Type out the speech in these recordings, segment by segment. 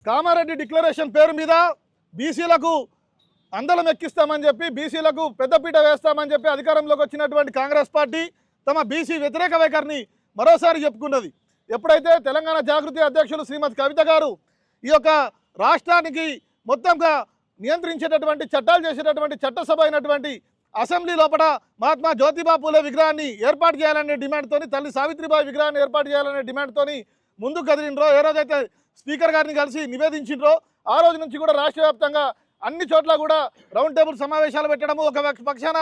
Kamareddy declaration పేరు మీద బీసీలకు అందలం ఎక్కిస్తామని చెప్పి బీసీలకు పెద్దపీట వేస్తామని చెప్పి అధికారంలోకి వచ్చినటువంటి కాంగ్రెస్ పార్టీ తమ బీసీ వ్యతిరేక వైఖరిని మరోసారి చెప్పుకున్నది. ఎప్పుడైతే తెలంగాణ జాగృతి అధ్యక్షులు శ్రీమతి కవిత గారు ఈ యొక్క రాష్ట్రానికి మొత్తంగా నియంత్రించేటటువంటి చట్టాలు చేసేటటువంటి చట్టసభ అయినటువంటి అసెంబ్లీ లోపల మహాత్మా జ్యోతిబా పూలే విగ్రహాన్ని ఏర్పాటు చేయాలనే డిమాండ్తోని, తల్లి సావిత్రిబాయి విగ్రహాన్ని ఏర్పాటు చేయాలనే డిమాండ్తోని ముందుకు కదిలినరో, ఏ రోజైతే స్పీకర్ గారిని కలిసి నివేదించిండ్రో ఆ రోజు నుంచి కూడా రాష్ట్ర వ్యాప్తంగా అన్ని చోట్ల కూడా రౌండ్ టేబుల్ సమావేశాలు పెట్టడము, ఒక పక్షాన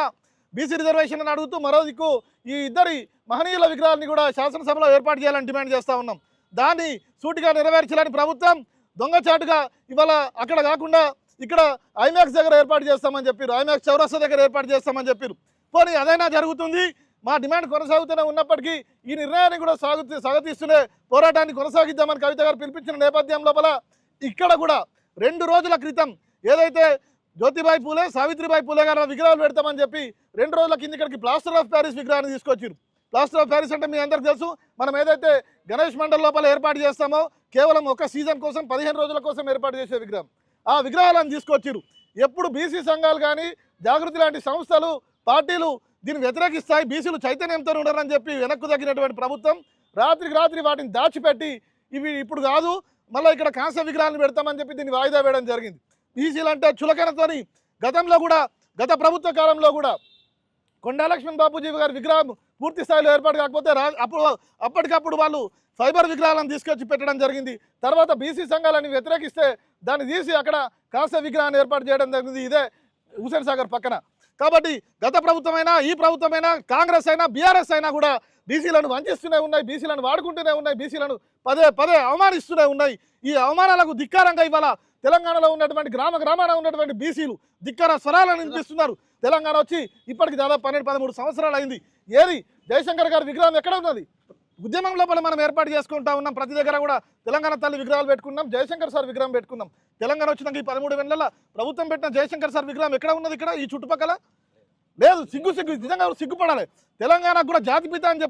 బీసీ రిజర్వేషన్ అని అడుగుతూ మరో దిక్కు ఈ ఇద్దరి మహనీయుల విగ్రహాన్ని కూడా శాసనసభలో ఏర్పాటు చేయాలని డిమాండ్ చేస్తూ ఉన్నాం. దాన్ని సూటిగా నెరవేర్చాలని ప్రభుత్వం దొంగచాటుగా ఇవాళ అక్కడ కాకుండా ఇక్కడ ఐమాక్స్ దగ్గర ఏర్పాటు చేస్తామని చెప్పారు, ఐమాక్స్ చౌరస్తా దగ్గర ఏర్పాటు చేస్తామని చెప్పారు. పోనీ అదైనా జరుగుతుంది, మా డిమాండ్ కొనసాగుతూనే ఉన్నప్పటికీ ఈ నిర్ణయాన్ని కూడా స్వాగతిస్తూనే పోరాటాన్ని కొనసాగిద్దామని కవిత గారు పిలిపించిన నేపథ్యం లోపల ఇక్కడ కూడా 2 రోజుల క్రితం ఏదైతే జ్యోతిబాయి పూలే, సావిత్రిబాయి పూలే గారి విగ్రహాలు పెడతామని చెప్పి 2 రోజుల కింద ఇక్కడికి ప్లాస్టర్ ఆఫ్ ప్యారిస్ విగ్రహాన్ని తీసుకొచ్చారు. ప్లాస్టర్ ఆఫ్ ప్యారిస్ అంటే మీ అందరికి తెలుసు, మనం ఏదైతే గణేష్ మండల్ లోపల ఏర్పాటు చేస్తామో కేవలం ఒక సీజన్ కోసం 15 రోజుల కోసం ఏర్పాటు చేసే విగ్రహం, ఆ విగ్రహాలను తీసుకొచ్చారు. ఎప్పుడు బీసీ సంఘాలు కానీ జాగృతి లాంటి సంస్థలు పార్టీలు దీన్ని వ్యతిరేకిస్తాయి, బీసీలు చైతన్యంతో ఉండరని చెప్పి వెనక్కు తగ్గినటువంటి ప్రభుత్వం రాత్రికి రాత్రి వాటిని దాచిపెట్టి ఇవి ఇప్పుడు కాదు మళ్ళీ ఇక్కడ కాంస్య విగ్రహాలను పెడతామని చెప్పి దీన్ని వాయిదా వేయడం జరిగింది. బీసీలు అంటే చులకనతోని గతంలో కూడా గత ప్రభుత్వ కాలంలో కూడా కొండా లక్ష్మణ్ బాపూజీ గారి విగ్రహం పూర్తి స్థాయిలో ఏర్పాటు కాకపోతే అప్పటికప్పుడు వాళ్ళు ఫైబర్ విగ్రహాలను తీసుకొచ్చి పెట్టడం జరిగింది. తర్వాత బీసీ సంఘాలని వ్యతిరేకిస్తే దాన్ని తీసి అక్కడ కాంస్య విగ్రహాన్ని ఏర్పాటు చేయడం జరిగింది, ఇదే హుసేన్ సాగర్ పక్కన. కాబట్టి గత ప్రభుత్వమైనా ఈ ప్రభుత్వమైనా కాంగ్రెస్ అయినా బీఆర్ఎస్ అయినా కూడా బీసీలను వంచిస్తూనే ఉన్నాయి, బీసీలను వాడుకుంటూనే ఉన్నాయి, బీసీలను పదే అవమానిస్తూనే ఉన్నాయి. ఈ అవమానాలకు ధిక్కారంగా ఇవాళ తెలంగాణలో ఉన్నటువంటి గ్రామాన ఉన్నటువంటి బీసీలు ధిక్కార స్వరాలను వినిపిస్తున్నారు. తెలంగాణ వచ్చి ఇప్పటికి దాదాపు 12-13 సంవత్సరాలు అయింది. ఏది జయశంకర్ గారి విగ్రహం ఎక్కడ ఉన్నది? ఉద్యమం లోపల మనం ఏర్పాటు చేసుకుంటా ఉన్నాం, ప్రతి దగ్గర కూడా తెలంగాణ తల్లి విగ్రహాలు పెట్టుకున్నాం, జయశంకర్ సార్ విగ్రహం పెట్టుకున్నాం. తెలంగాణ వచ్చినాక ఈ 13 ఏళ్ల ప్రభుత్వం పెట్టిన జయశంకర్ సార్ విగ్రహం ఎక్కడ ఉన్నది? ఇక్కడ ఈ చుట్టుపక్కల లేదు. సిగ్గు నిజంగా సిగ్గుపడాలి. తెలంగాణకు కూడా జాతిపిత అని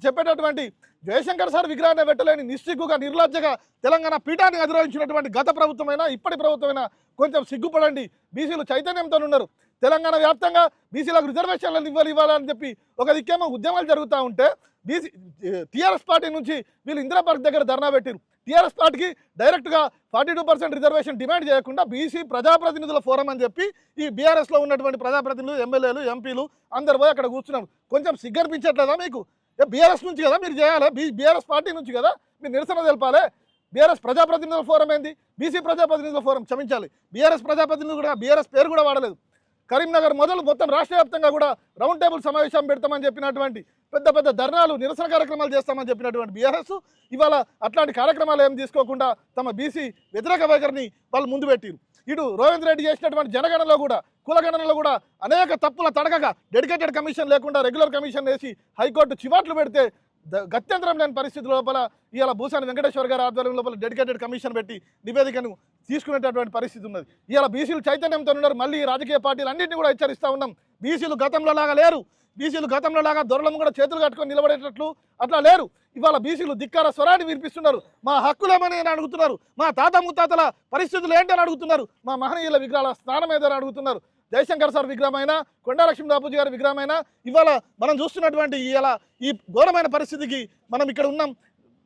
చెప్పేటటువంటి జయశంకర్ సార్ విగ్రహాన్ని పెట్టలేని నిస్సిగ్గుగా నిర్లజ్జగా తెలంగాణ పీఠాన్ని అధిరోహించినటువంటి గత ప్రభుత్వమైనా ఇప్పటి ప్రభుత్వమైనా కొంచెం సిగ్గుపడండి. బీసీలు చైతన్యంతో ఉన్నారు. తెలంగాణ వ్యాప్తంగా బీసీలకు రిజర్వేషన్లను ఇవ్వాలని చెప్పి ఒక దిక్కేమో ఉద్యమాలు జరుగుతూ ఉంటే బీసీ టీఆర్ఎస్ పార్టీ నుంచి వీళ్ళు ఇందిరా పార్క్ దగ్గర ధర్నా పెట్టారు. టీఆర్ఎస్ పార్టీకి డైరెక్ట్గా 42% రిజర్వేషన్ డిమాండ్ చేయకుండా బీసీ ప్రజాప్రతినిధుల ఫోరం అని చెప్పి ఈ బీఆర్ఎస్లో ఉన్నటువంటి ప్రజాప్రతినిధులు, ఎమ్మెల్యేలు, ఎంపీలు అందరు పోయి అక్కడ కూర్చున్నారు. కొంచెం సిగ్గనిపించట్లేదా మీకు? బీఆర్ఎస్ నుంచి కదా మీరు చేయాలి, బీఆర్ఎస్ పార్టీ నుంచి కదా మీరు నిరసన తెలపాలి. బీఆర్ఎస్ ప్రజాప్రతినిధుల ఫోరం ఏంది? బీసీ ప్రజాప్రతినిధుల ఫోరం, క్షమించాలి. బీఆర్ఎస్ ప్రజాప్రతినిధులు కూడా బీఆర్ఎస్ పేరు కూడా వాడలేదు. కరీంనగర్ మొత్తం రాష్ట్ర వ్యాప్తంగా కూడా రౌండ్ టేబుల్ సమావేశం పెడతామని చెప్పినటువంటి పెద్ద ధర్నాలు, నిరసన కార్యక్రమాలు చేస్తామని చెప్పినటువంటి బీఆర్ఎస్ ఇవాళ అట్లాంటి కార్యక్రమాలు ఏం తీసుకోకుండా తమ బీసీ వ్యతిరేక వైఖరిని వాళ్ళు ముందు పెట్టిరు. ఇటు రేవంత్ రెడ్డి చేసినటువంటి జనగణనలో కూడా కులగణనలో కూడా అనేక తప్పుల తడకగా డెడికేటెడ్ కమిషన్ లేకుండా రెగ్యులర్ కమిషన్ వేసి హైకోర్టు చివాట్లు పెడితే గత్యంతరం లేని పరిస్థితి లోపల ఇవాళ భూసాని వెంకటేశ్వర గారి ఆధ్వర్యం లోపల డెడికేటెడ్ కమిషన్ పెట్టి నివేదికను తీసుకునేటటువంటి పరిస్థితి ఉన్నది. ఇవాళ బీసీలు చైతన్యంతో ఉన్నారు. మళ్ళీ రాజకీయ పార్టీలు అన్నింటినీ కూడా హెచ్చరిస్తూ ఉన్నాం, బీసీలు గతంలో లాగా లేరు. బీసీలు గతంలో లాగా దొరలను కూడా చేతులు కట్టుకొని నిలబడేటట్లు అట్లా లేరు. ఇవాళ బీసీలు ధిక్కార స్వరాన్ని వినిపిస్తున్నారు. మా హక్కులేమని అని అడుగుతున్నారు, మా తాత ముత్తాతల పరిస్థితులు ఏంటని అడుగుతున్నారు, మా మహనీయుల విగ్రహాల స్థానం ఏదని అడుగుతున్నారు. జయశంకర్ సార్ విగ్రహమైనా, కొండా లక్ష్మణ్ బాపూజీ గారి విగ్రహమైనా ఇవాళ మనం చూస్తున్నటువంటి ఈ ఘోరమైన పరిస్థితికి మనం ఇక్కడ ఉన్నాం.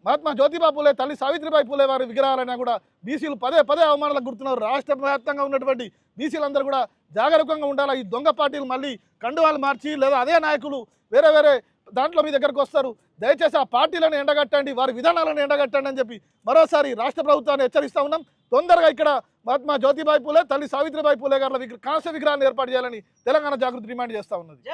మహాత్మా జ్యోతిబా పూలే, తల్లి సావిత్రిబాయి పూలే వారి విగ్రహాలైనా కూడా బీసీలు పదే అవమానాలకు గుర్తున్నారు. రాష్ట్ర వ్యాప్తంగా ఉన్నటువంటి బీసీలందరూ కూడా జాగరూకంగా ఉండాలి. ఈ దొంగ పార్టీలు మళ్ళీ కండువాలు మార్చి లేదా అదే నాయకులు వేరే దాంట్లో మీ దగ్గరకు వస్తారు. దయచేసి ఆ పార్టీలను ఎండగట్టండి, వారి విధానాలను ఎండగట్టండి అని చెప్పి మరోసారి రాష్ట్ర ప్రభుత్వాన్ని హెచ్చరిస్తూ ఉన్నాం. తొందరగా ఇక్కడ మహాత్మా జ్యోతిబాయి పూలే, తల్లి సావిత్రిబాయి పూలే గారి కాంస్య విగ్రహాన్ని ఏర్పాటు చేయాలని తెలంగాణ జాగృతి డిమాండ్ చేస్తూ ఉన్నది.